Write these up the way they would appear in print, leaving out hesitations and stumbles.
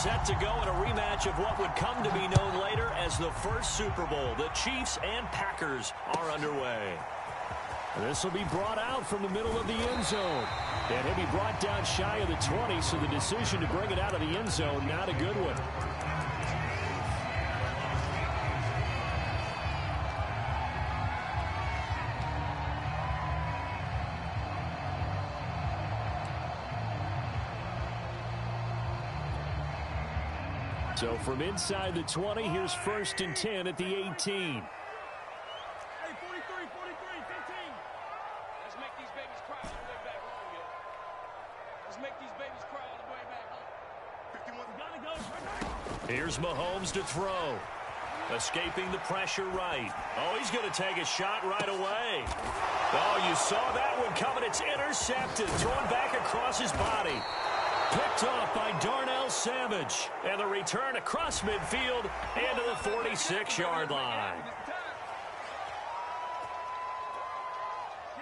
set to go in a rematch of what would come to be known later as the first Super Bowl. The Chiefs and Packers are underway. This will be brought out from the middle of the end zone. And he'll be brought down shy of the 20, so the decision to bring it out of the end zone, not a good one. So from inside the 20, here's 1st and 10 at the 18. Hey, 43, 15. Let's make these babies cry all the way back home, yo. Let's make these babies cry all the way back home. 51's gotta go. Here's Mahomes to throw. Escaping the pressure right. Oh, he's going to take a shot right away. Oh, you saw that one coming. It's intercepted. Thrown back across his body. Picked off by Darnell Savage. And the return across midfield into the 46-yard line.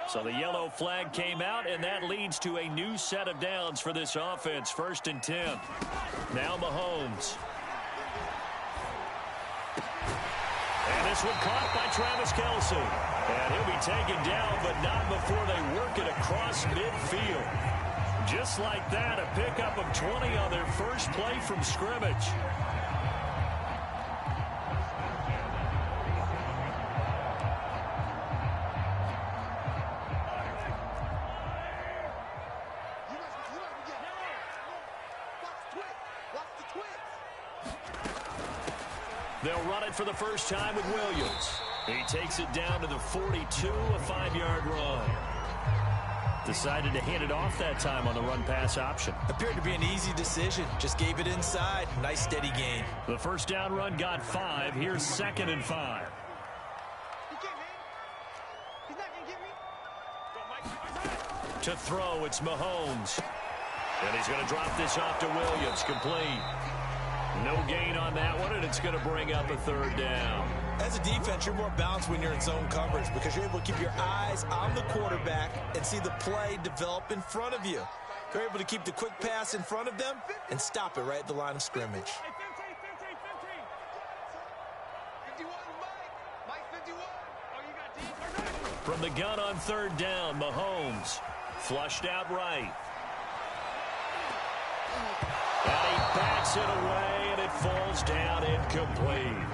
So the yellow flag came out, and that leads to a new set of downs for this offense. 1st and 10. Now Mahomes. And this one caught by Travis Kelce. And he'll be taken down, but not before they work it across midfield. Just like that, a pickup of 20 on their first play from scrimmage. They'll run it for the first time with Williams. He takes it down to the 42, a 5-yard run. Decided to hand it off that time on the run-pass option. Appeared to be an easy decision. Just gave it inside. Nice steady gain. The first down run got 5. Here's 2nd and 5. To throw, it's Mahomes. And he's going to drop this off to Williams. Complete. No gain on that one, and it's going to bring up a 3rd down. As a defense, you're more balanced when you're in zone coverage because you're able to keep your eyes on the quarterback and see the play develop in front of you. You're able to keep the quick pass in front of them and stop it right at the line of scrimmage. From the gun on 3rd down, Mahomes flushed out right. And he backs it away, and it falls down incomplete.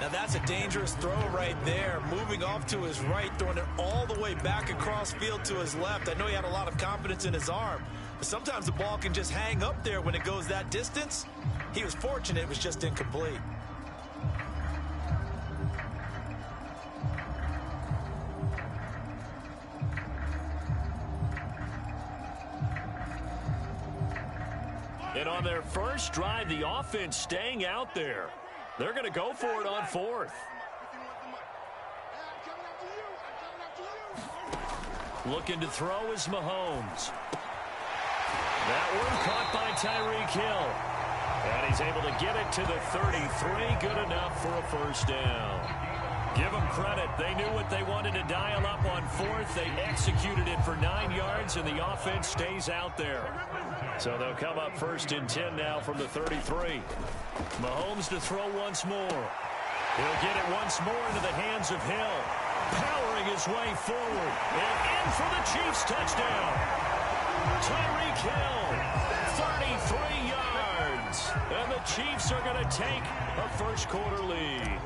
Now that's a dangerous throw right there. Moving off to his right, throwing it all the way back across field to his left. I know he had a lot of confidence in his arm, but sometimes the ball can just hang up there when it goes that distance. He was fortunate it was just incomplete. And on their first drive, the offense staying out there. They're going to go for it on 4th. Looking to throw is Mahomes. That one caught by Tyreek Hill. And he's able to get it to the 33. Good enough for a first down. Give them credit. They knew what they wanted to dial up on 4th. They executed it for 9 yards, and the offense stays out there. So they'll come up 1st and 10 now from the 33. Mahomes to throw once more. He'll get it once more into the hands of Hill. Powering his way forward. And in for the Chiefs touchdown. Tyreek Hill, 33 yards. And the Chiefs are going to take a first-quarter lead.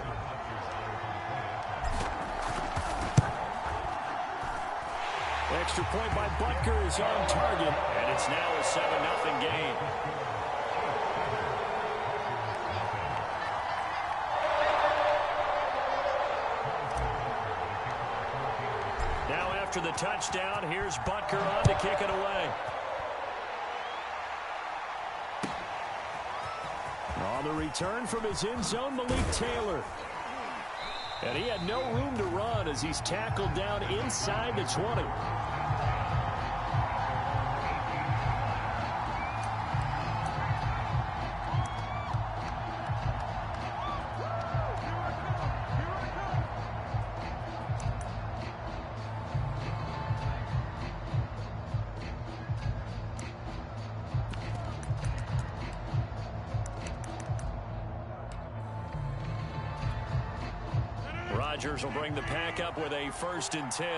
Extra point by Butker is on target, and it's now a 7-0 game. Now after the touchdown, here's Butker on to kick it away. On the return from his end zone, Malik Taylor. And he had no room to run as he's tackled down inside the 20. Rodgers will bring the pack up with a 1st and 10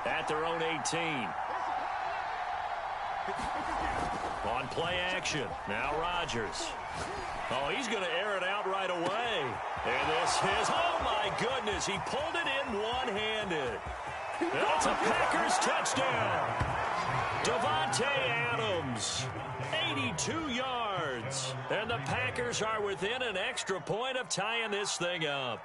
at their own 18. On play action, now Rodgers. Oh, he's going to air it out right away. And this is, oh my goodness, he pulled it in one-handed. And it's a Packers touchdown. Davante Adams, 82 yards. And the Packers are within an extra point of tying this thing up.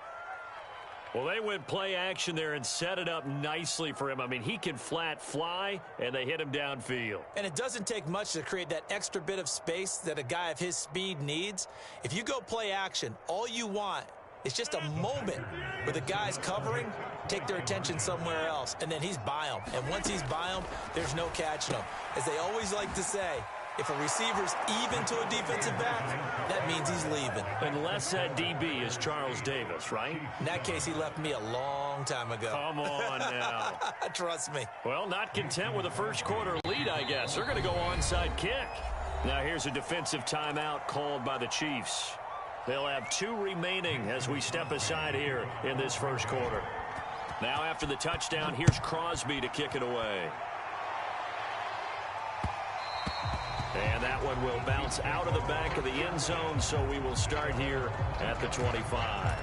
Well, they went play action there and set it up nicely for him. I mean, he can flat fly, and they hit him downfield. And it doesn't take much to create that extra bit of space that a guy of his speed needs. If you go play action, all you want is just a moment where the guy's covering, take their attention somewhere else, and then he's by him. And once he's by him, there's no catching him. As they always like to say, if a receiver's even to a defensive back, that means he's leaving. Unless that DB is Charles Davis, right? In that case, he left me a long time ago. Come on now. Trust me. Well, not content with a first quarter lead, I guess. They're going to go onside kick. Now here's a defensive timeout called by the Chiefs. They'll have 2 remaining as we step aside here in this first quarter. Now after the touchdown, here's Crosby to kick it away. And that one will bounce out of the back of the end zone, so we will start here at the 25.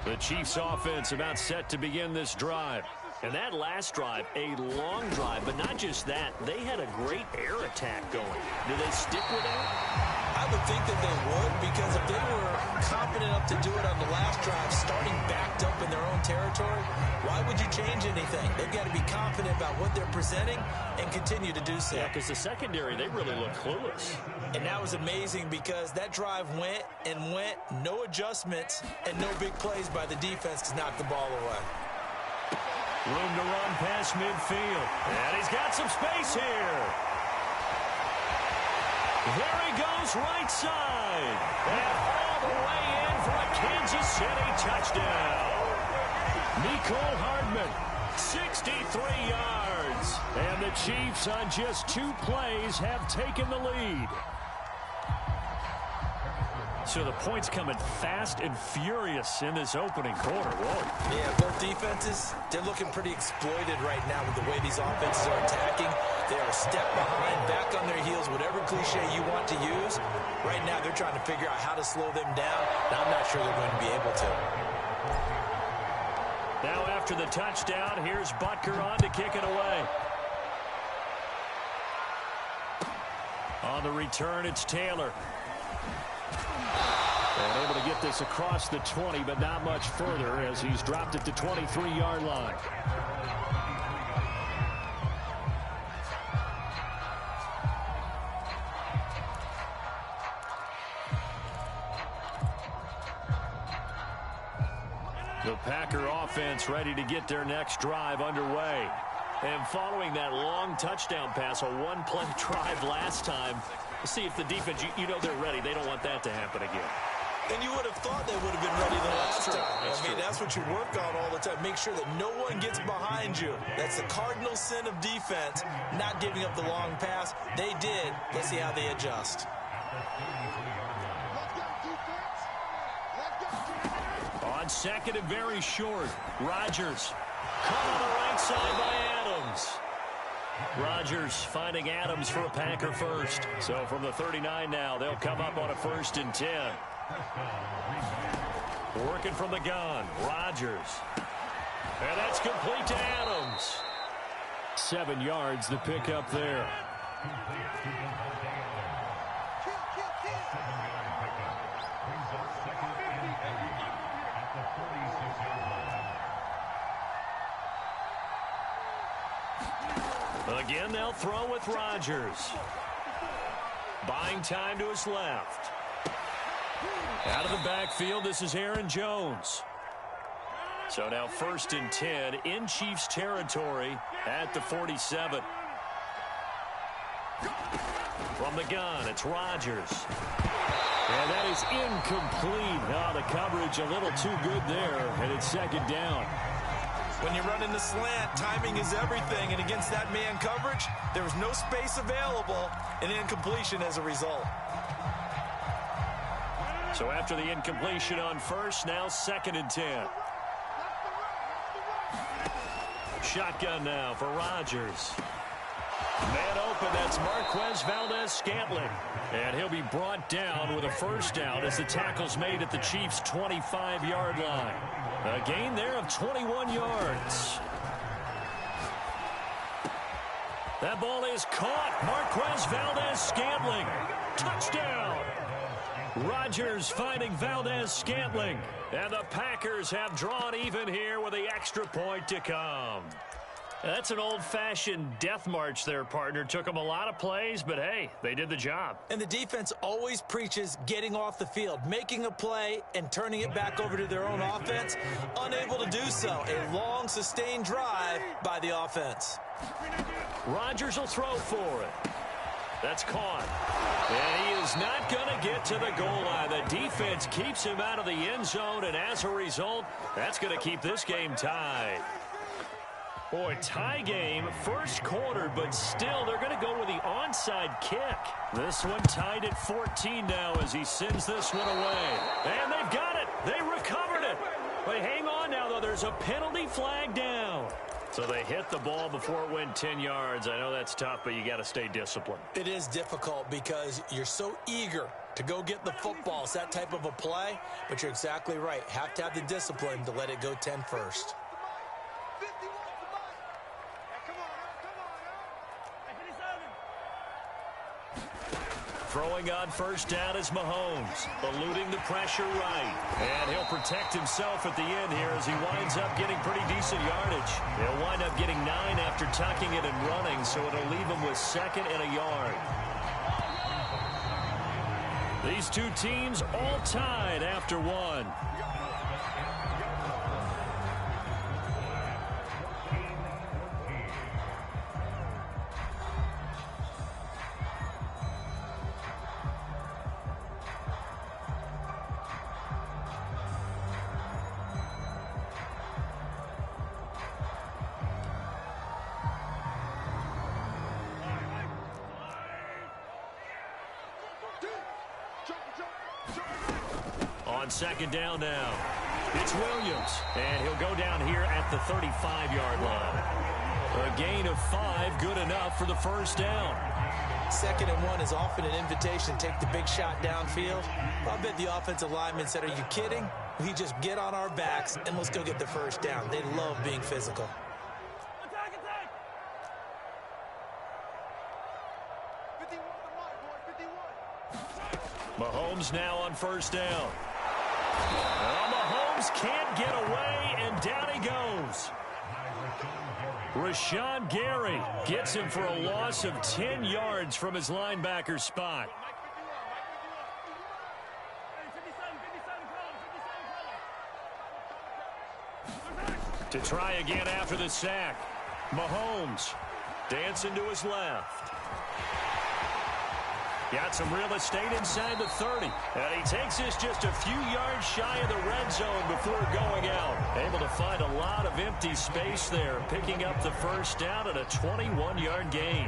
The Chiefs offense about set to begin this drive. And that last drive, a long drive, but not just that. They had a great air attack going. Do they stick with that? I would think that they would, because if they were confident enough to do it on the last drive, starting backed up in their own territory, why would you change anything? They've got to be confident about what they're presenting and continue to do so. Yeah, because the secondary, they really look clueless. And that was amazing because that drive went and went, no adjustments, and no big plays by the defense to knock the ball away. Room to run past midfield. And he's got some space here. There he goes right side. And all the way in for a Kansas City touchdown. Mecole Hardman, 63 yards. And the Chiefs on just 2 plays have taken the lead. So the points coming fast and furious in this opening quarter. Whoa. Yeah, both defenses, they're looking pretty exploited right now with the way these offenses are attacking. They are a step behind, back on their heels, whatever cliche you want to use. Right now, they're trying to figure out how to slow them down. Now, I'm not sure they're going to be able to. Now, after the touchdown, here's Butker on to kick it away. On the return, it's Taylor. And able to get this across the 20, but not much further as he's dropped it to 23-yard line. The Packer offense ready to get their next drive underway. And following that long touchdown pass, a one-play drive last time, see if the defense, you know they're ready. They don't want that to happen again. And you would have thought they would have been ready the last time. I mean, that's what you work on all the time. Make sure that no one gets behind you. That's the cardinal sin of defense, not giving up the long pass. They did. Let's see how they adjust. On second and very short, Rodgers caught on the right side by Adams. Rodgers finding Adams for a Packer first. So from the 39 now, they'll come up on a 1st and 10. Working from the gun, Rodgers. And that's complete to Adams. 7 yards to pick up there. Again, they'll throw with Rodgers. Buying time to his left. Out of the backfield, this is Aaron Jones. So now 1st and 10 in Chiefs territory at the 47. From the gun, it's Rodgers. And that is incomplete. Oh, the coverage a little too good there, and it's 2nd down. When you're running the slant, timing is everything, and against that man coverage, there was no space available, and incompletion as a result. So after the incompletion on first, now 2nd and 10. Shotgun now for Rodgers. Man open, that's Marquez Valdez-Scantling. And he'll be brought down with a first down as the tackle's made at the Chiefs' 25-yard line. A gain there of 21 yards. That ball is caught. Marquez Valdez-Scantling. Touchdown. Rodgers finding Valdez-Scantling. And the Packers have drawn even here with the extra point to come. That's an old-fashioned death march there, partner. Took them a lot of plays, but hey, they did the job. And the defense always preaches getting off the field, making a play, and turning it back over to their own offense. Unable to do so. A long, sustained drive by the offense. Rodgers will throw for it. That's caught. And he is not going to get to the goal line. The defense keeps him out of the end zone, and as a result, that's going to keep this game tied. Boy, tie game, first quarter, but still they're going to go with the onside kick. This one tied at 14 now as he sends this one away. And they've got it. They recovered it. But hang on now, though. There's a penalty flag down. So they hit the ball before it went 10 yards. I know that's tough, but you got to stay disciplined. It is difficult because you're so eager to go get the football. It's that type of a play, but you're exactly right. Have to have the discipline to let it go 10 first. Throwing on first down is Mahomes, eluding the pressure right. And he'll protect himself at the end here as he winds up getting pretty decent yardage. He'll wind up getting 9 after tucking it and running, so it'll leave him with 2nd and a yard. These two teams all tied after one. On 2nd down now, it's Williams, and he'll go down here at the 35-yard line. A gain of 5, good enough for the first down. 2nd and 1 is often an invitation to take the big shot downfield. I bet the offensive linemen said, are you kidding? We just get on our backs and let's go get the first down. They love being physical. Attack, attack! 51 boy, 51. Mahomes now on first down. Well, Mahomes can't get away, and down he goes. Rashawn Gary gets him for a loss of 10 yards from his linebacker spot. To try again after the sack. Mahomes dancing to his left. Got some real estate inside the 30. And he takes this just a few yards shy of the red zone before going out. Able to find a lot of empty space there, picking up the first down at a 21-yard gain.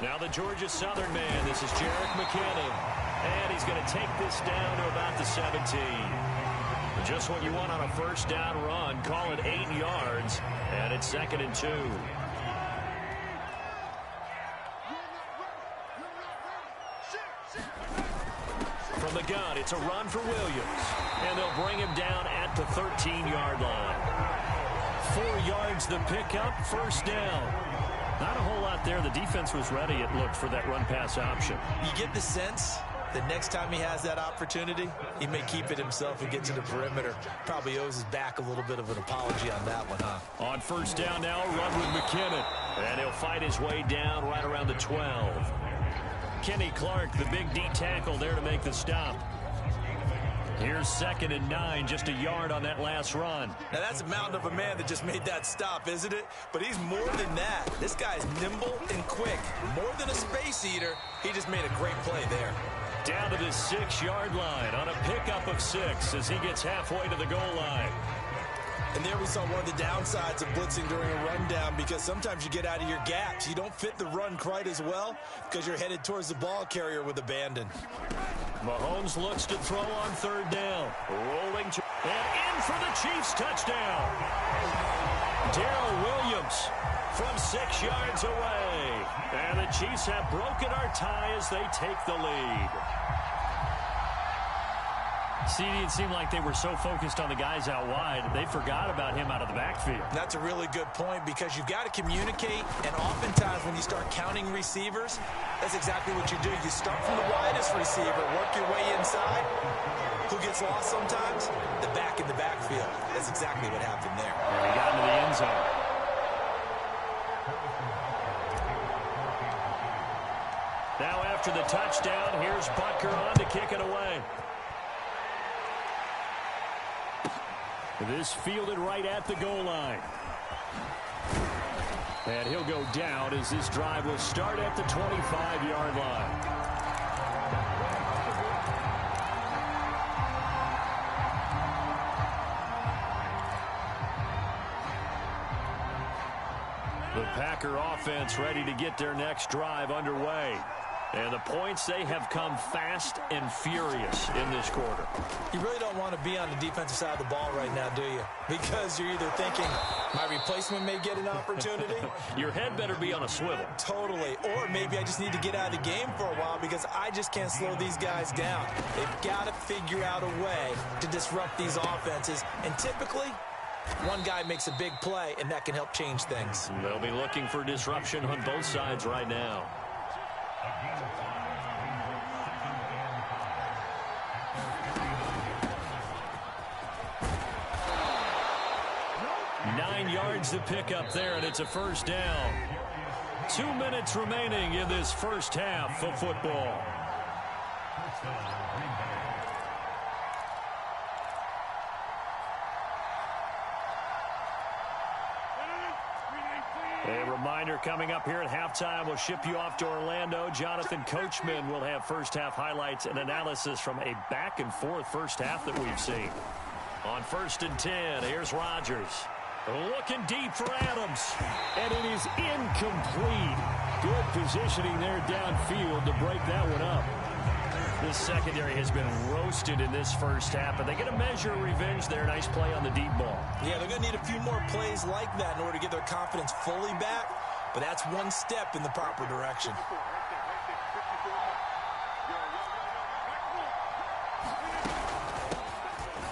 Now the Georgia Southern man. This is Jerick McKinnon. And he's going to take this down to about the 17. Just what you want on a first down run. Call it 8 yards. And it's 2nd and 2. From the gun, it's a run for Williams. And they'll bring him down at the 13-yard line. 4 yards the pickup, first down. Not a whole lot there. The defense was ready, it looked, for that run-pass option. You get the sense the next time he has that opportunity, he may keep it himself and get to the perimeter. Probably owes his back a little bit of an apology on that one, huh? On first down now, run with McKinnon. And he'll fight his way down right around the 12. Kenny Clark, the big D tackle there to make the stop. Here's 2nd and 9, just a yard on that last run. Now, that's a mountain of a man that just made that stop, isn't it? But he's more than that. This guy's nimble and quick. More than a space eater, he just made a great play there. Down to the 6-yard line on a pickup of 6 as he gets halfway to the goal line. And there we saw one of the downsides of blitzing during a rundown, because sometimes you get out of your gaps. You don't fit the run quite as well because you're headed towards the ball carrier with abandon. Mahomes looks to throw on 3rd down. Rolling to and in for the Chiefs touchdown. Darrell Williams from 6 yards away. And the Chiefs have broken our tie as they take the lead. CD, it seemed like they were so focused on the guys out wide, they forgot about him out of the backfield. That's a really good point, because you've got to communicate, and oftentimes when you start counting receivers, that's exactly what you do. You start from the widest receiver, work your way inside. Who gets lost sometimes? The back in the backfield. That's exactly what happened there. And he got into the end zone. Now after the touchdown, here's Butker on to kick it away. This fielded right at the goal line. And he'll go down as this drive will start at the 25-yard line. The Packer offense ready to get their next drive underway. And the points, they have come fast and furious in this quarter. You really don't want to be on the defensive side of the ball right now, do you? Because you're either thinking, my replacement may get an opportunity. Your head better be on a swivel. Totally. Or maybe I just need to get out of the game for a while because I just can't slow these guys down. They've got to figure out a way to disrupt these offenses. And typically, one guy makes a big play, and that can help change things. They'll be looking for disruption on both sides right now. Yards to pick up there, and it's a 1st down. 2 minutes remaining in this first half of football. A reminder coming up here at halftime, we'll ship you off to Orlando. Jonathan Coachman will have first half highlights and analysis from a back and forth first half that we've seen. On 1st and 10, here's Rodgers. Looking deep for Adams. And it is incomplete. Good positioning there downfield to break that one up. This secondary has been roasted in this first half, but they get a measure of revenge there. Nice play on the deep ball. Yeah, they're going to need a few more plays like that in order to get their confidence fully back, but that's one step in the proper direction.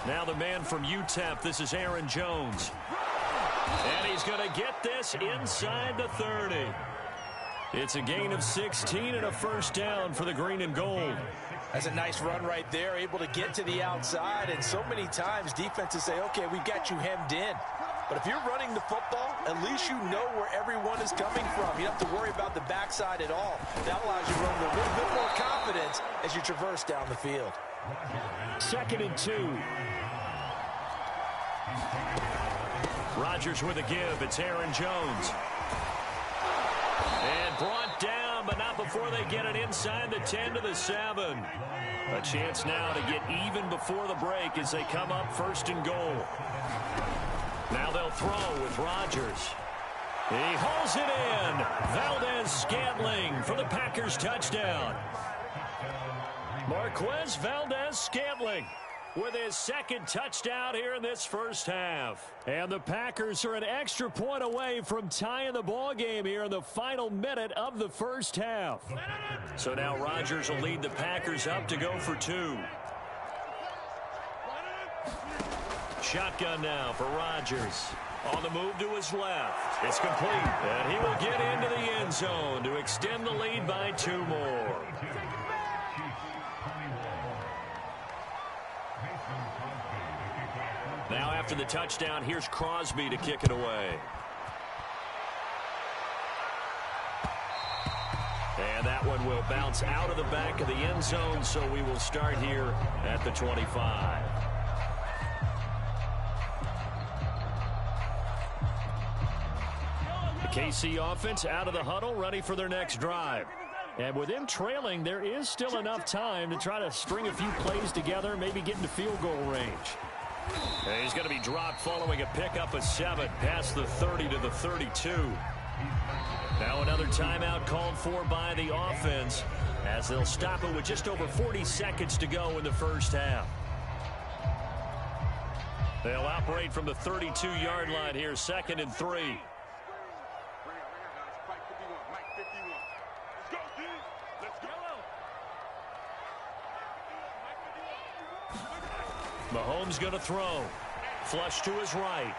Now the man from UTEP, this is Aaron Jones. And he's going to get this inside the 30. It's a gain of 16 and a 1st down for the green and gold. That's a nice run right there, able to get to the outside. And so many times defenses say, okay, we've got you hemmed in. But if you're running the football, at least you know where everyone is coming from. You don't have to worry about the backside at all. That allows you to run with a little bit more confidence as you traverse down the field. 2nd and 2. Rodgers with a give. It's Aaron Jones. And brought down, but not before they get it inside the 10 to the 7. A chance now to get even before the break as they come up 1st and goal. Now they'll throw with Rodgers. He hauls it in. Valdez-Scantling for the Packers touchdown. Marquez Valdez-Scantling with his 2nd touchdown here in this first half. And the Packers are an extra point away from tying the ball game here in the final minute of the first half. So now Rodgers will lead the Packers up to go for 2. Shotgun now for Rodgers. On the move to his left. It's complete. And he will get into the end zone to extend the lead by 2 more. Now after the touchdown, here's Crosby to kick it away. And that one will bounce out of the back of the end zone, so we will start here at the 25. The KC offense out of the huddle, ready for their next drive. And with them trailing, there is still enough time to try to string a few plays together, maybe get into field goal range. And he's going to be dropped following a pickup of 7 past the 30 to the 32. Now another timeout called for by the offense as they'll stop it with just over 40 seconds to go in the first half. They'll operate from the 32-yard line here, 2nd and 3. Mahomes going to throw. Flush to his right.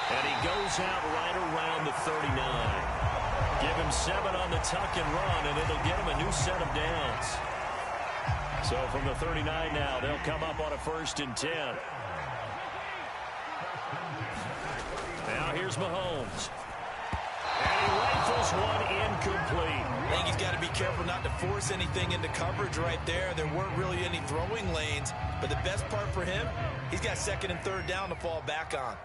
And he goes out right around the 39. Give him 7 on the tuck and run, and it'll get him a new set of downs. So from the 39 now, they'll come up on a 1st and 10. Now here's Mahomes. And he rifles one incomplete. I think he's got to be careful not to force anything into coverage right there. There weren't really any throwing lanes, but the best part for him, he's got 2nd and 3rd down to fall back on.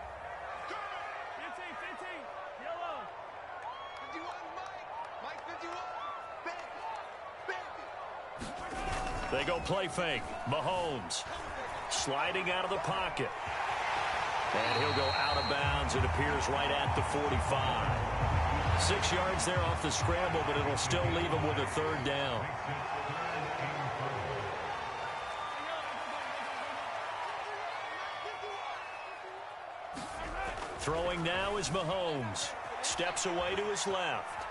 They go play fake. Mahomes sliding out of the pocket. And he'll go out of bounds. It appears right at the 45. 6 yards there off the scramble, but it'll still leave him with a 3rd down. Throwing now is Mahomes. Steps away to his left.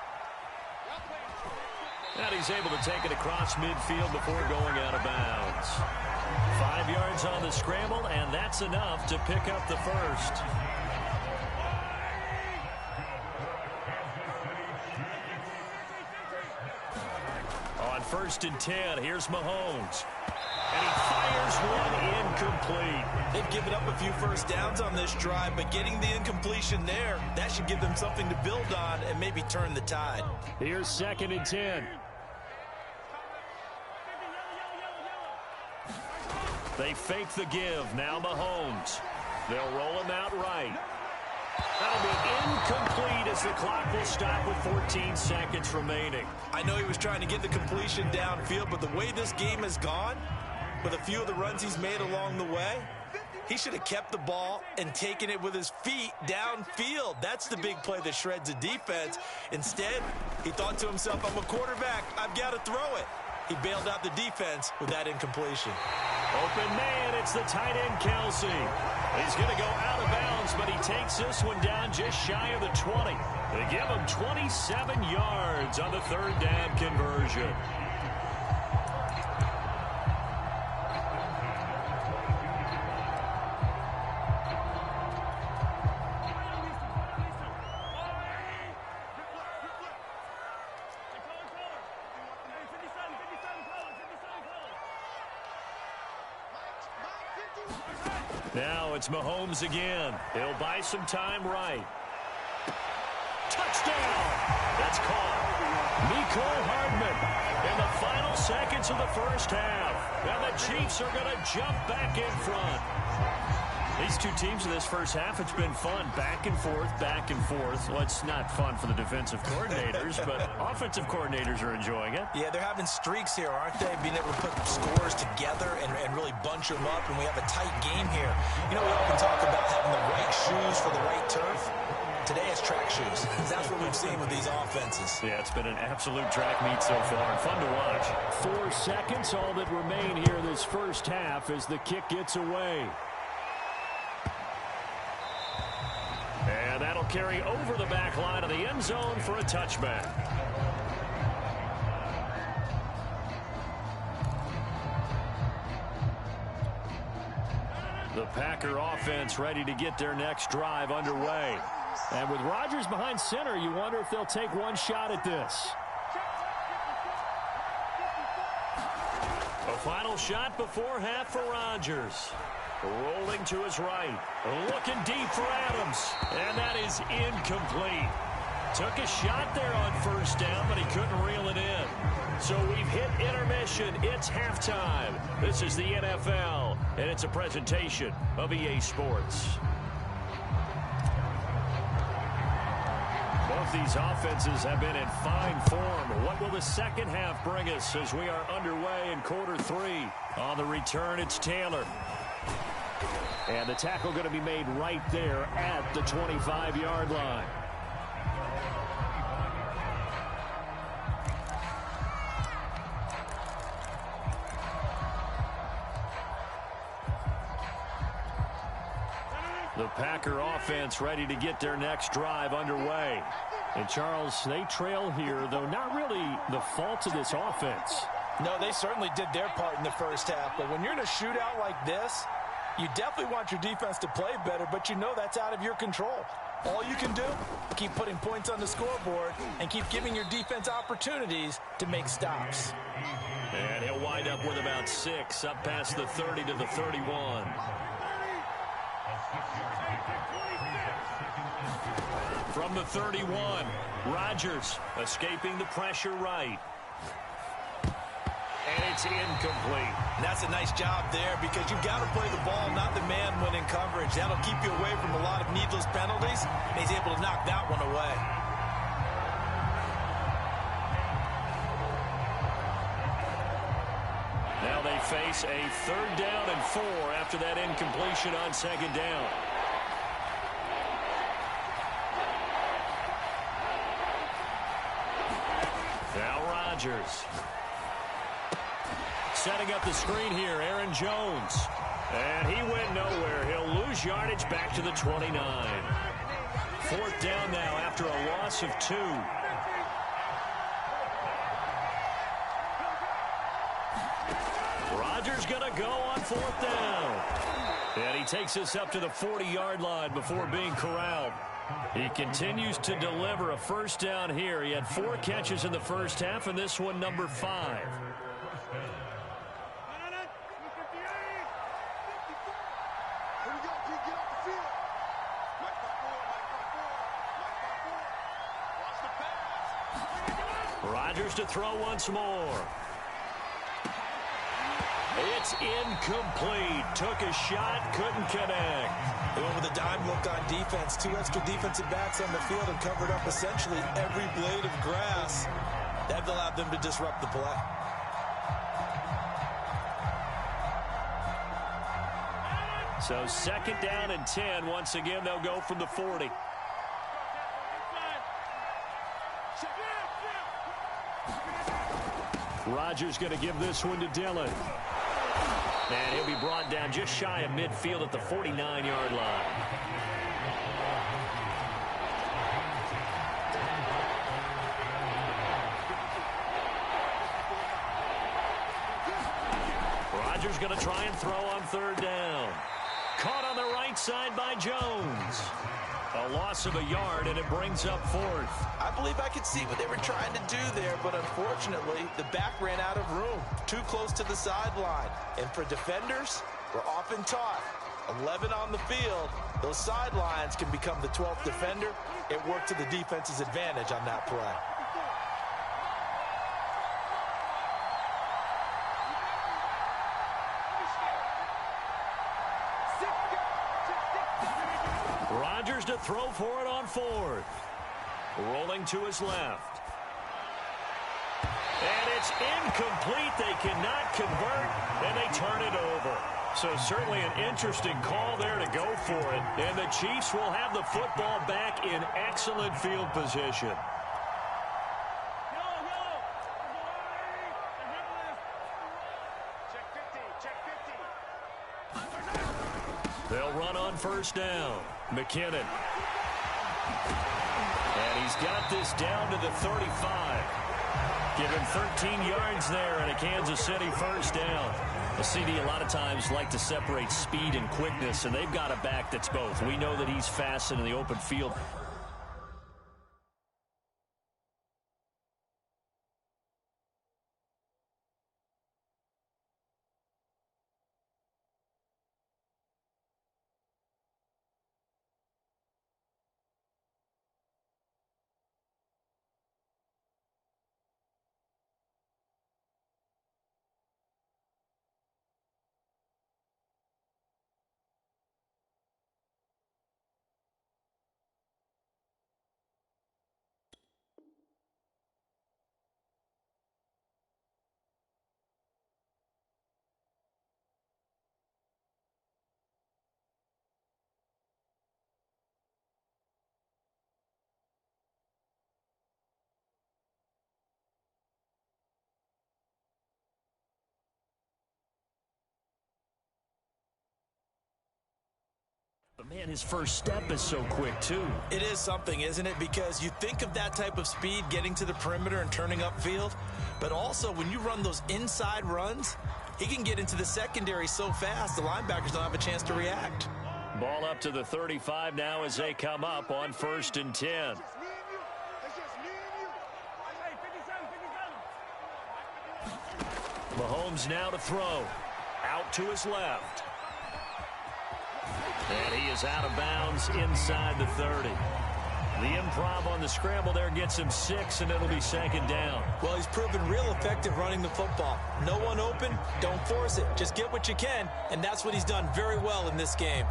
And he's able to take it across midfield before going out of bounds. 5 yards on the scramble, and that's enough to pick up the 1st. On 1st and 10, here's Mahomes. And he fires one incomplete. They've given up a few first downs on this drive, but getting the incompletion there, that should give them something to build on and maybe turn the tide. Here's 2nd and 10. They fake the give. Now Mahomes. They'll roll him out right. That'll be incomplete as the clock will stop with 14 seconds remaining. I know he was trying to get the completion downfield, but the way this game has gone, with a few of the runs he's made along the way, he should have kept the ball and taken it with his feet downfield. That's the big play that shreds a defense. Instead, he thought to himself, I'm a quarterback. I've got to throw it. He bailed out the defense with that incompletion. Open man, it's the tight end, Kelsey. He's going to go out of bounds, but he takes this one down just shy of the 20. They give him 27 yards on the 3rd down conversion. Now it's Mahomes again. He'll buy some time right. Touchdown! That's caught. Mecole Hardman in the final seconds of the first half. And the Chiefs are going to jump back in front. These two teams in this first half, it's been fun. Back and forth, back and forth. Well, it's not fun for the defensive coordinators, but offensive coordinators are enjoying it. Yeah, they're having streaks here, aren't they? Being able to put scores together and really bunch them up, and we have a tight game here. You know, we often talk about having the right shoes for the right turf. Today it's track shoes. That's what we've seen with these offenses. Yeah, it's been an absolute track meet so far. Fun to watch. 4 seconds, all that remain here this first half as the kick gets away. And that'll carry over the back line of the end zone for a touchback. The Packer offense ready to get their next drive underway. And with Rodgers behind center, you wonder if they'll take one shot at this. A final shot before half for Rodgers. Rolling to his right. Looking deep for Adams. And that is incomplete. Took a shot there on first down, but he couldn't reel it in. So we've hit intermission. It's halftime. This is the NFL, and it's a presentation of EA Sports. Both these offenses have been in fine form. What will the second half bring us as we are underway in quarter three? On the return, it's Taylor. And the tackle going to be made right there at the 25-yard line. The Packer offense ready to get their next drive underway. And, Charles, they trail here, though not really the fault of this offense. No, they certainly did their part in the first half. But when you're in a shootout like this, you definitely want your defense to play better, but you know that's out of your control. All you can do, keep putting points on the scoreboard and keep giving your defense opportunities to make stops. And he'll wind up with about 6, up past the 30 to the 31. From the 31, Rodgers escaping the pressure right. And it's incomplete. And that's a nice job there because you've got to play the ball, not the man when in coverage. That'll keep you away from a lot of needless penalties, and he's able to knock that one away. Now they face a 3rd down and 4 after that incompletion on 2nd down. Now Rodgers. Setting up the screen here, Aaron Jones. And he went nowhere. He'll lose yardage back to the 29. 4th down now after a loss of 2. Rodgers going to go on 4th down. And he takes us up to the 40-yard line before being corralled. He continues to deliver a 1st down here. He had 4 catches in the first half, and this one number 5. Rodgers to throw once more. It's incomplete. Took a shot, couldn't connect. They went with a dime look on defense. 2 extra defensive backs on the field and covered up essentially every blade of grass. That allowed them to disrupt the play. So 2nd down and 10. Once again, they'll go from the 40. Rodgers going to give this one to Dillon. And he'll be brought down just shy of midfield at the 49-yard line. Rodgers going to try and throw on 3rd down. Caught on the right side by Jones. A loss of a yard, and it brings up 4th. I believe I could see what they were trying to do there, but unfortunately, the back ran out of room. Too close to the sideline. And for defenders, we're often taught, 11 on the field, those sidelines can become the 12th defender. It worked to the defense's advantage on that play. Rodgers to throw for it on 4th. Rolling to his left. And it's incomplete. They cannot convert, and they turn it over. So certainly an interesting call there to go for it. And the Chiefs will have the football back in excellent field position. They'll run on 1st down. McKinnon. And he's got this down to the 35. Given 13 yards there and a Kansas City 1st down. The CD a lot of times like to separate speed and quickness, and they've got a back that's both. We know that he's fast in the open field. Man, his first step is so quick, too. It is something, isn't it? Because you think of that type of speed getting to the perimeter and turning upfield, but also when you run those inside runs, he can get into the secondary so fast the linebackers don't have a chance to react. Ball up to the 35 now as they come up on 1st and 10. Mahomes now to throw. Out to his left. And he is out of bounds inside the 30. The improv on the scramble there gets him 6, and it'll be 2nd down. Well, he's proven real effective running the football. No one open, don't force it. Just get what you can, and that's what he's done very well in this game.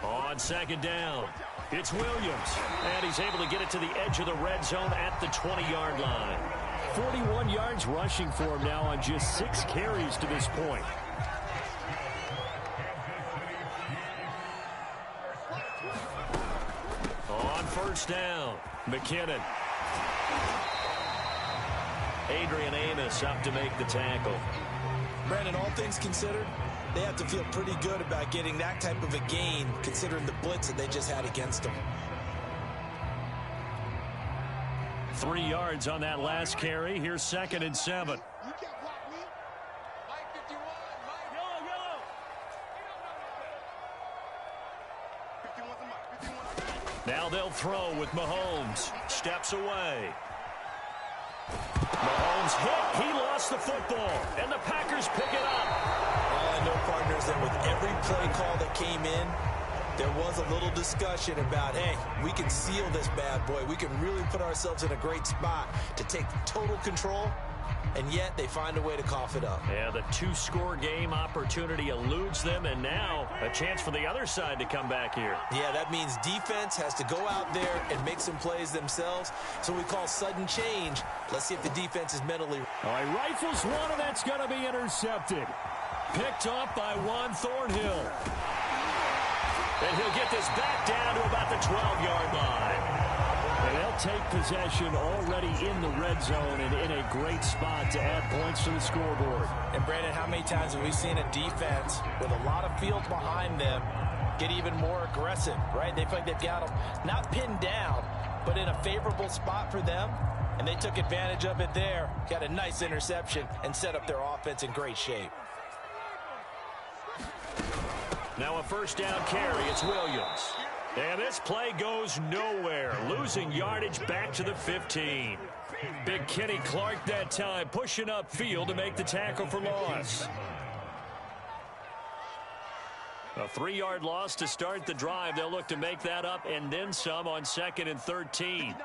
On 2nd down, it's Williams, and he's able to get it to the edge of the red zone at the 20-yard line. 41 yards rushing for him now on just 6 carries to this point. On 1st down, McKinnon. Adrian Amos up to make the tackle. Brandon, all things considered, they have to feel pretty good about getting that type of a gain considering the blitz that they just had against them. 3 yards on that last carry. Here's 2nd and 7. Now they'll throw with Mahomes. Steps away. Mahomes hit. He lost the football. And the Packers pick it up. All I know, partners, that with every play call that came in, there was a little discussion about, hey, we can seal this bad boy. We can really put ourselves in a great spot to take total control, and yet they find a way to cough it up. Yeah, the 2-score game opportunity eludes them, and now a chance for the other side to come back here. Yeah, that means defense has to go out there and make some plays themselves. So we call sudden change. Let's see if the defense is mentally. All right, rifles one, and that's going to be intercepted. Picked off by Juan Thornhill. And he'll get this back down to about the 12-yard line. And they'll take possession already in the red zone and in a great spot to add points to the scoreboard. And, Brandon, how many times have we seen a defense with a lot of field behind them get even more aggressive, right? They feel like they've got them not pinned down, but in a favorable spot for them, and they took advantage of it there, got a nice interception, and set up their offense in great shape. Now a 1st down carry. It's Williams. And this play goes nowhere. Losing yardage back to the 15. Big Kenny Clark that time pushing upfield to make the tackle for loss. A 3-yard loss to start the drive. They'll look to make that up and then some on 2nd and 13.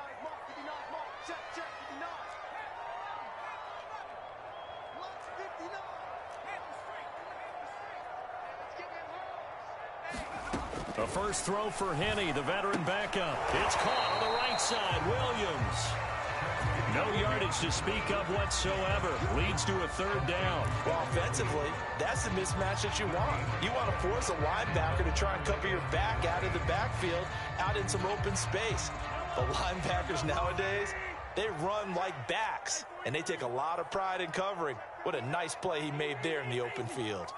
A first throw for Henne, the veteran backup. It's caught on the right side. Williams. No yardage to speak of whatsoever. Leads to a 3rd down. Well, offensively, that's the mismatch that you want. You want to force a linebacker to try and cover your back out of the backfield, out in some open space. The linebackers nowadays, they run like backs, and they take a lot of pride in covering. What a nice play he made there in the open field.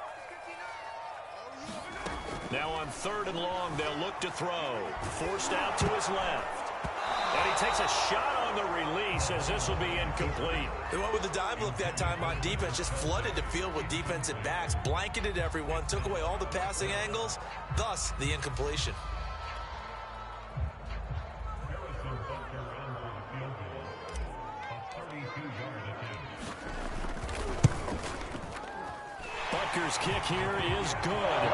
Now on 3rd and long, they'll look to throw. Forced out to his left. And he takes a shot on the release as this will be incomplete. They went with the dime look that time on defense, just flooded the field with defensive backs, blanketed everyone, took away all the passing angles, thus the incompletion. Butker's kick here is good.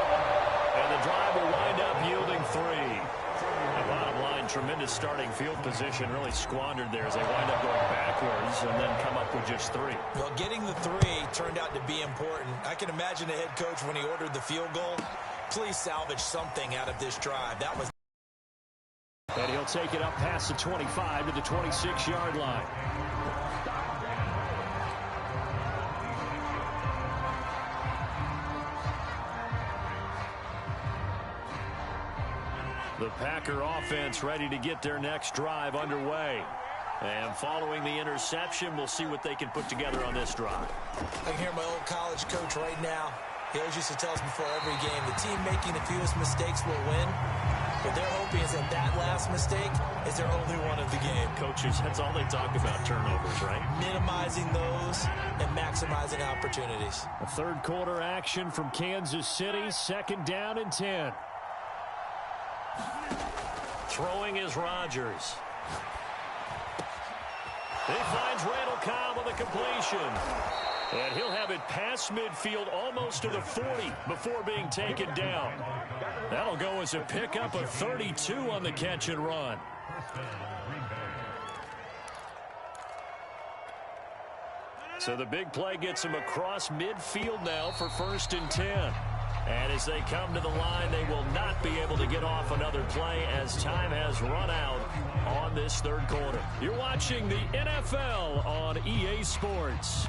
And the drive will wind up yielding 3. The bottom line, tremendous starting field position, really squandered there as they wind up going backwards and then come up with just 3. Well, getting the 3 turned out to be important. I can imagine the head coach when he ordered the field goal. Please salvage something out of this drive. That was. And he'll take it up past the 25 to the 26-yard line. The Packer offense ready to get their next drive underway. And following the interception, we'll see what they can put together on this drive. I can hear my old college coach right now. He always used to tell us before every game, the team making the fewest mistakes will win. What they're hoping is that last mistake is their only one of the game. Coaches, that's all they talk about, turnovers, right? Minimizing those and maximizing opportunities. A third quarter action from Kansas City, 2nd down and 10. Throwing is Rodgers. He finds Randall Cobb with a completion. And he'll have it past midfield almost to the 40 before being taken down. That'll go as a pickup of 32 on the catch and run. So the big play gets him across midfield now for 1st and 10. And as they come to the line, they will not be able to get off another play as time has run out on this third quarter. You're watching the NFL on EA Sports.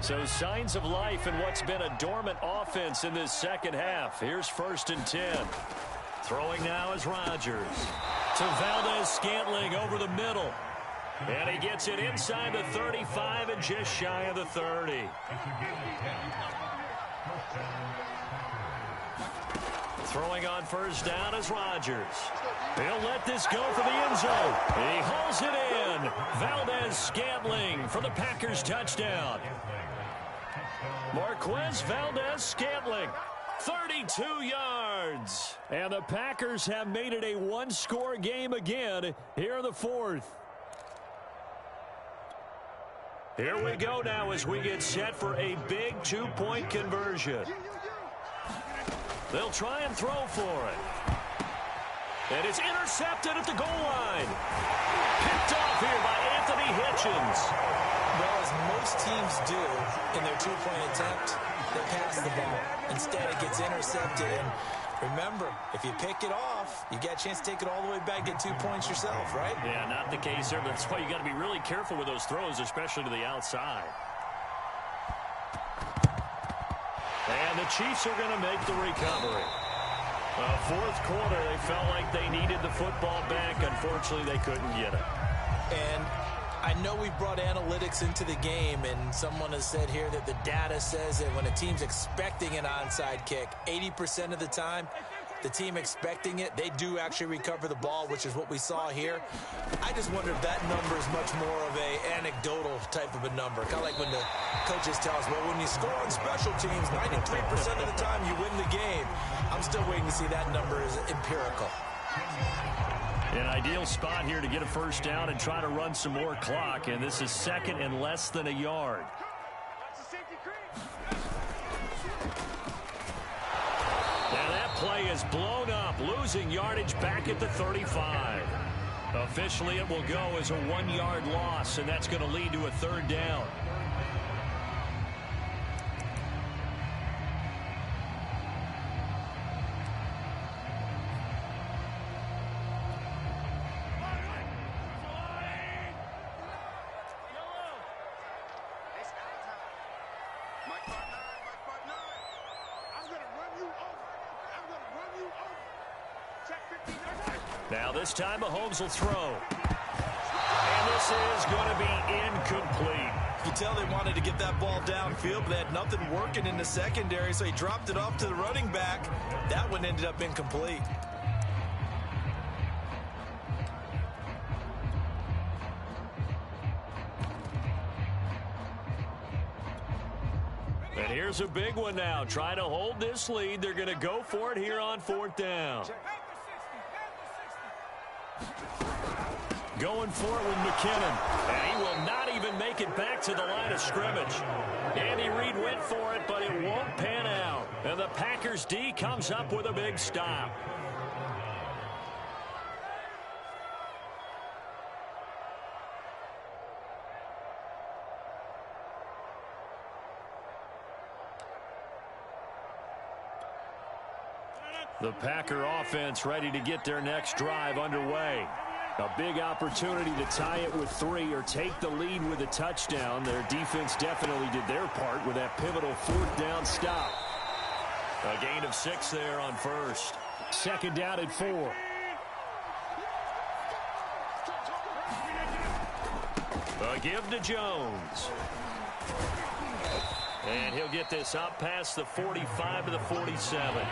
So signs of life in what's been a dormant offense in this second half. Here's 1st and 10. Throwing now is Rodgers. To Valdez-Scantling over the middle. And he gets it inside the 35 and just shy of the 30. Throwing on 1st down is Rodgers. He'll let this go for the end zone. He hauls it in. Valdez-Scantling for the Packers touchdown. Marquez Valdez-Scantling, 32 yards. And the Packers have made it a one-score game again here in the 4th. Here we go now as we get set for a big two-point conversion. They'll try and throw for it. And it's intercepted at the goal line. Picked off here by Anthony Hitchens. Well, as most teams do in their two-point attempt, they pass the ball. Instead, it gets intercepted. And remember, if you pick it off, you get a chance to take it all the way back, get 2 points yourself, right? Yeah, not the case there. That's why you got to be really careful with those throws, especially to the outside. And the Chiefs are going to make the recovery. 4th quarter, they felt like they needed the football back. Unfortunately, they couldn't get it. And I know we brought analytics into the game, and someone has said here that the data says that when a team's expecting an onside kick, 80% of the time, the team expecting it, they do actually recover the ball, which is what we saw here. I just wonder if that number is much more of a anecdotal type of a number. Kind of like when the coaches tell us, well, when you score on special teams, 93% of the time you win the game. I'm still waiting to see that number is empirical. An ideal spot here to get a 1st down and try to run some more clock, and this is 2nd and less than a yard. Now that play is blown up, losing yardage back at the 35. Officially, it will go as a 1-yard loss, and that's going to lead to a 3rd down. Now this time Mahomes will throw. And this is going to be incomplete. You tell they wanted to get that ball downfield, but they had nothing working in the secondary, so he dropped it off to the running back. That one ended up incomplete. And here's a big one now. Trying to hold this lead. They're going to go for it here on 4th down. Going for it with McKinnon. And he will not even make it back to the line of scrimmage. Andy Reid went for it, but it won't pan out. And the Packers D comes up with a big stop. The Packer offense ready to get their next drive underway. A big opportunity to tie it with 3 or take the lead with a touchdown. Their defense definitely did their part with that pivotal 4th down stop. A gain of 6 there on first. 2nd down at 4. A give to Jones. And he'll get this up past the 45 to the 47.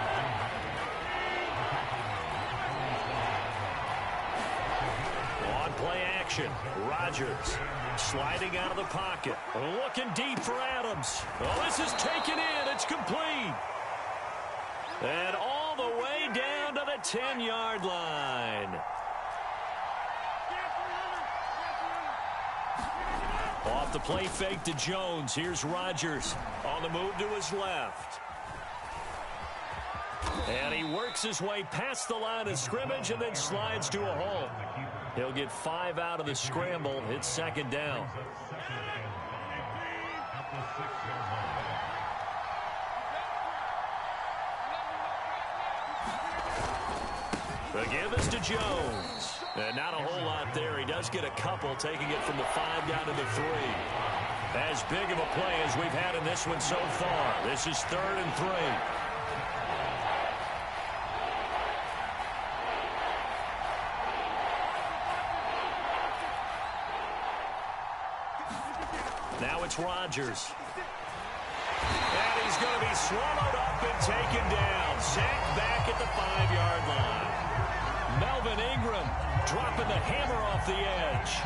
On play action, Rodgers sliding out of the pocket. Looking deep for Adams. Oh, this is taken in. It's complete. And all the way down to the 10-yard line. Off the play fake to Jones. Here's Rodgers on the move to his left. And he works his way past the line of scrimmage and then slides to a halt. He'll get 5 out of the scramble. It's 2nd down. The give is to Jones. And not a whole lot there. He does get a couple, taking it from the 5 down to the 3. As big of a play as we've had in this one so far. This is 3rd and 3. Now it's Rodgers. And he's going to be swallowed up and taken down. Sacked back at the 5-yard line. Melvin Ingram dropping the hammer off the edge.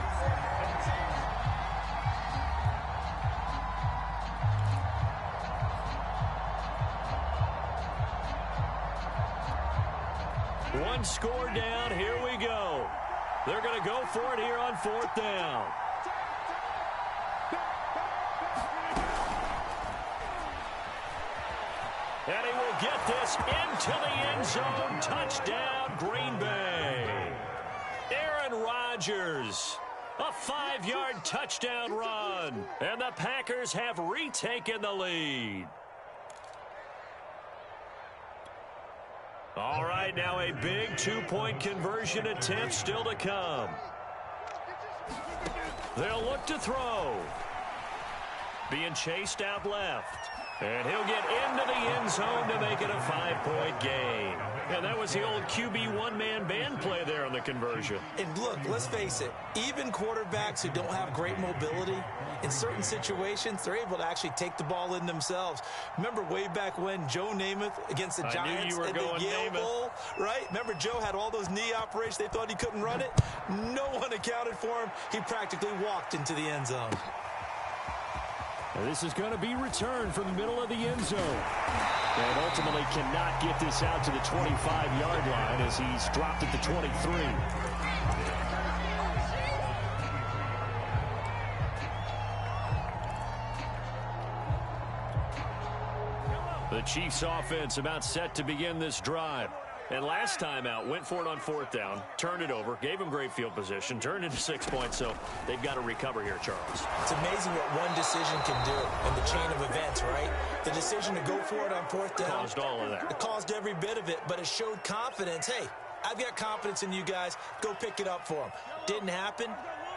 One score down. Here we go. They're going to go for it here on 4th down. And he will get this into the end zone. Touchdown, Green Bay. Aaron Rodgers, a 5-yard touchdown run. And the Packers have retaken the lead. All right, now a big 2-point conversion attempt still to come. They'll look to throw. Being chased out left. And he'll get into the end zone to make it a 5-point game. And that was the old QB one-man band play there on the conversion. And look, let's face it, even quarterbacks who don't have great mobility, in certain situations, they're able to actually take the ball in themselves. Remember way back when Joe Namath against the Giants in the Yale Bowl, right? Remember Joe had all those knee operations. They thought he couldn't run it. No one accounted for him. He practically walked into the end zone. And this is going to be returned from the middle of the end zone. And ultimately cannot get this out to the 25-yard line as he's dropped at the 23. The Chiefs offense about set to begin this drive. And last time out, went for it on 4th down, turned it over, gave him great field position, turned into 6 points, so they've got to recover here, Charles. It's amazing what one decision can do in the chain of events, right? The decision to go for it on 4th down. Caused all of that. It caused every bit of it, but it showed confidence. Hey, I've got confidence in you guys. Go pick it up for them. Didn't happen.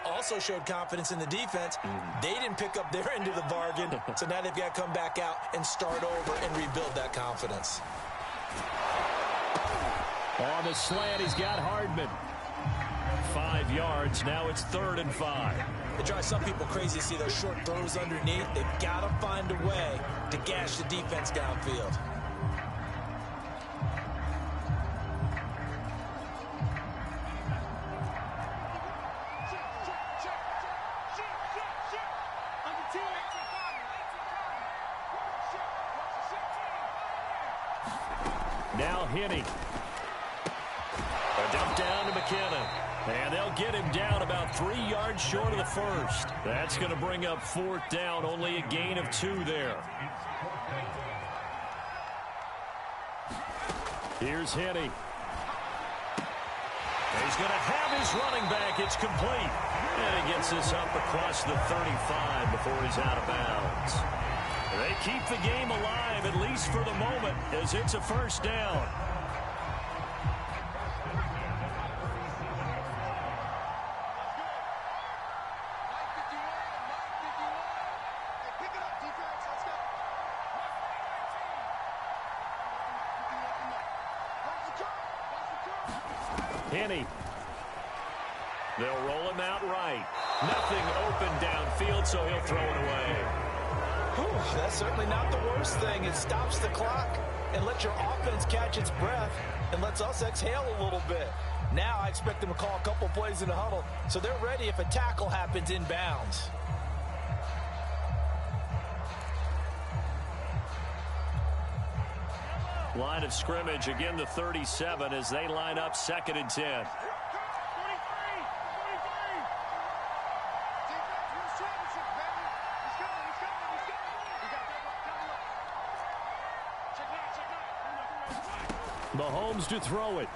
Also showed confidence in the defense. They didn't pick up their end of the bargain, so now they've got to come back out and start over and rebuild that confidence. On the slant, he's got Hardman. 5 yards. Now it's 3rd and 5. It drives some people crazy to see those short throws underneath. They've got to find a way to gash the defense downfield. Now Hinney. A dump down to McKinnon. And they'll get him down about 3 yards short of the first. That's going to bring up 4th down. Only a gain of 2 there. Here's Hinney. He's going to have his running back. It's complete. And he gets this up across the 35 before he's out of bounds. They keep the game alive, at least for the moment, as it's a 1st down. Penny. They'll roll him out right. Nothing open downfield, so he'll throw it away. Whew, that's certainly not the worst thing. It stops the clock and lets your offense catch its breath and lets us exhale a little bit. Now I expect them to call a couple plays in the huddle so they're ready if a tackle happens inbounds. Line of scrimmage, again the 37 as they line up 2nd and 10. Mahomes to throw it.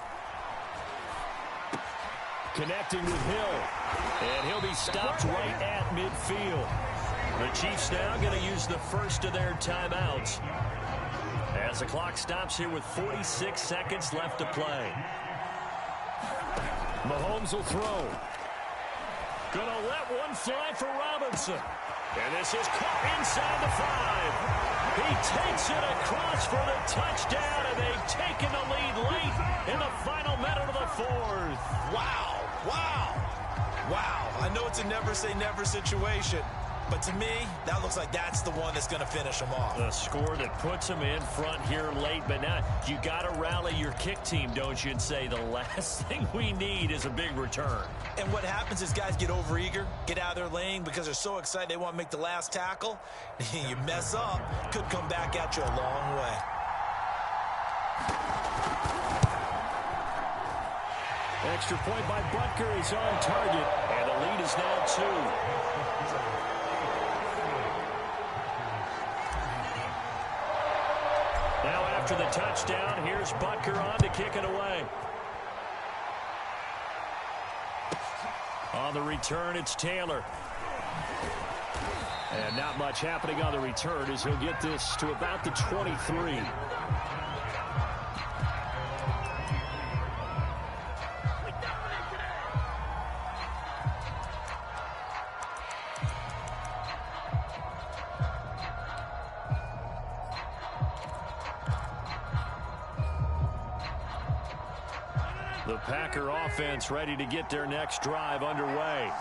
Connecting with Hill. And he'll be stopped right at midfield. The Chiefs now going to use the first of their timeouts as the clock stops here with 46 seconds left to play. Mahomes will throw. Gonna let one fly for Robinson. And this is caught inside the 5. He takes it across for the touchdown, and they've taken the lead late in the final minute of the 4th. Wow, wow, wow. I know it's a never say never situation, but to me, that looks like that's the one that's going to finish them off. The score that puts them in front here late, but now you got to rally your kick team, don't you, and say the last thing we need is a big return. And what happens is guys get overeager, get out of their lane because they're so excited they want to make the last tackle. You mess up, could come back at you a long way. Extra point by Butker is on target, and the lead is now 2. Now after the touchdown, here's Butker on to kick it away. On the return, it's Taylor. And not much happening on the return as he'll get this to about the 23. The Packer offense ready to get their next drive underway.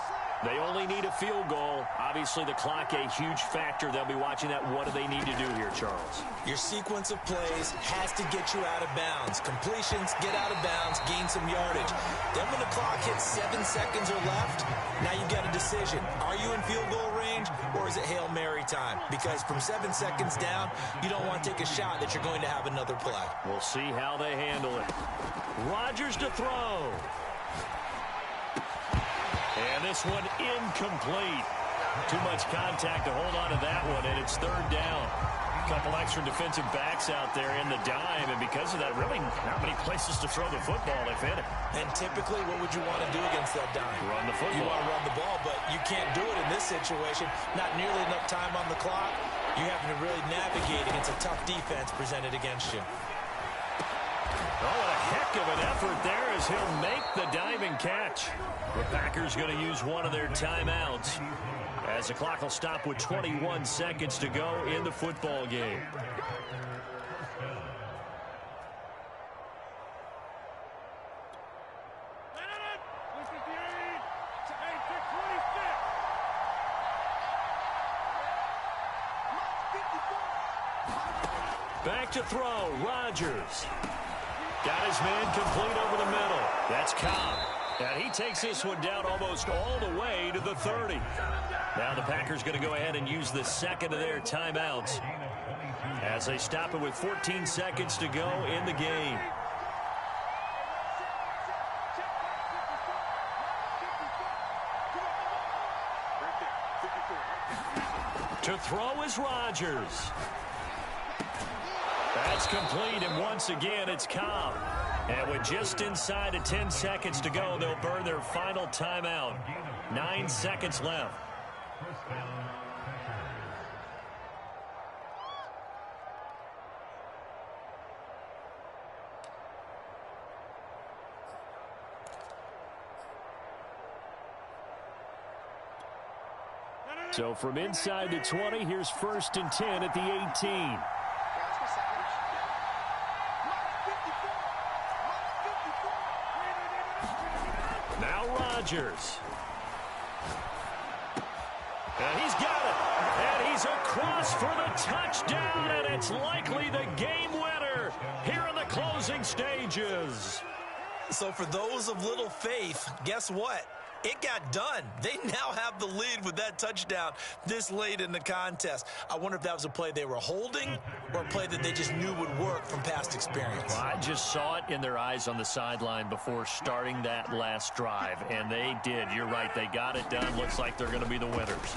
They only need a field goal. Obviously, the clock a huge factor. They'll be watching that. What do they need to do here, Charles? Your sequence of plays has to get you out of bounds. Completions, get out of bounds, gain some yardage. Then when the clock hits 7 seconds or left, now you've got a decision. Are you in field goal range or is it Hail Mary time? Because from 7 seconds down, you don't want to take a shot that you're going to have another play. We'll see how they handle it. Rodgers to throw. And this one incomplete. Too much contact to hold on to that one, and it's 3rd down. A couple extra defensive backs out there in the dime, and because of that, really not many places to throw the football if any. And typically, what would you want to do against that dime? Run the football. You want to run the ball, but you can't do it in this situation. Not nearly enough time on the clock. You having to really navigate against a tough defense presented against you. Oh, what a heck of an effort there as he'll make the diving catch. The Packers going to use one of their timeouts as the clock will stop with 21 seconds to go in the football game. Back to throw, Rodgers. Got his man complete over the middle. That's Cobb. And he takes this one down almost all the way to the 30. Now the Packers going to go ahead and use the second of their timeouts as they stop it with 14 seconds to go in the game. To throw is Rodgers. That's complete, and once again, it's Cobb. And with just inside of 10 seconds to go, they'll burn their final timeout. 9 seconds left. So from inside the 20, here's 1st and 10 at the 18. Now Rodgers. And he's got it. And he's across for the touchdown, and it's likely the game winner here in the closing stages. So for those of little faith, guess what? It got done. They now have the lead with that touchdown this late in the contest. I wonder if that was a play they were holding or a play that they just knew would work from past experience. Well, I just saw it in their eyes on the sideline before starting that last drive, and they did. You're right. They got it done. Looks like they're going to be the winners.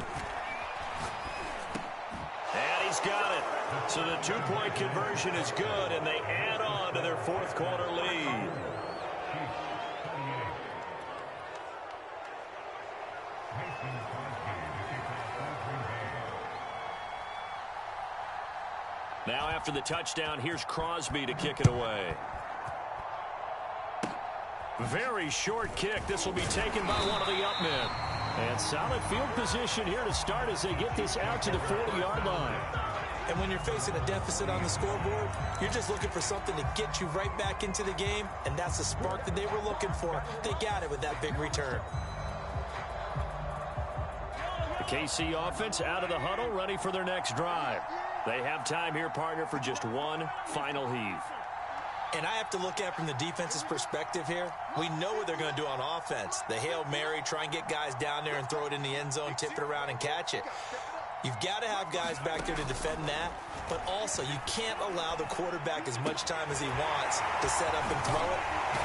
And he's got it. So the two-point conversion is good, and they add on to their fourth quarter lead. Now after the touchdown, here's Crosby to kick it away. Very short kick. This will be taken by one of the up men. And solid field position here to start as they get this out to the 40-yard line. And when you're facing a deficit on the scoreboard, you're just looking for something to get you right back into the game, and that's the spark that they were looking for. They got it with that big return. The KC offense out of the huddle, ready for their next drive. They have time here, partner, for just one final heave. And I have to look at it from the defense's perspective here. We know what they're going to do on offense. The Hail Mary, try and get guys down there and throw it in the end zone, tip it around and catch it. You've got to have guys back there to defend that, but also you can't allow the quarterback as much time as he wants to set up and throw it.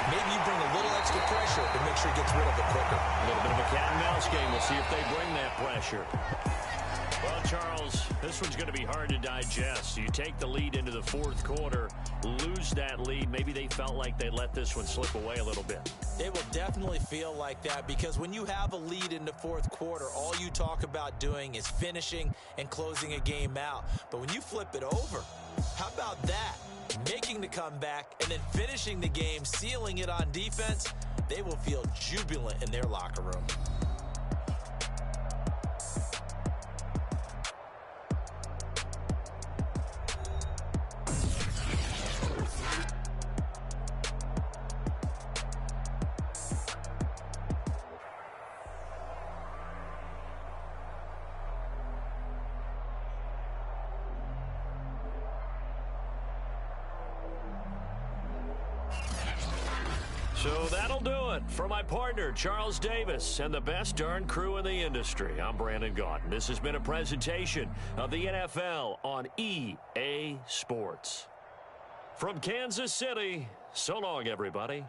Maybe you bring a little extra pressure to make sure he gets rid of it quicker. A little bit of a cat and mouse game. We'll see if they bring that pressure. Well, Charles, this one's going to be hard to digest. You take the lead into the fourth quarter, lose that lead. Maybe they felt like they let this one slip away a little bit. They will definitely feel like that because when you have a lead in the fourth quarter, all you talk about doing is finishing and closing a game out. But when you flip it over, how about that? Making the comeback and then finishing the game, sealing it on defense, they will feel jubilant in their locker room. So that'll do it for my partner, Charles Davis, and the best darn crew in the industry. I'm Brandon Gaudin. This has been a presentation of the NFL on EA Sports. From Kansas City, so long, everybody.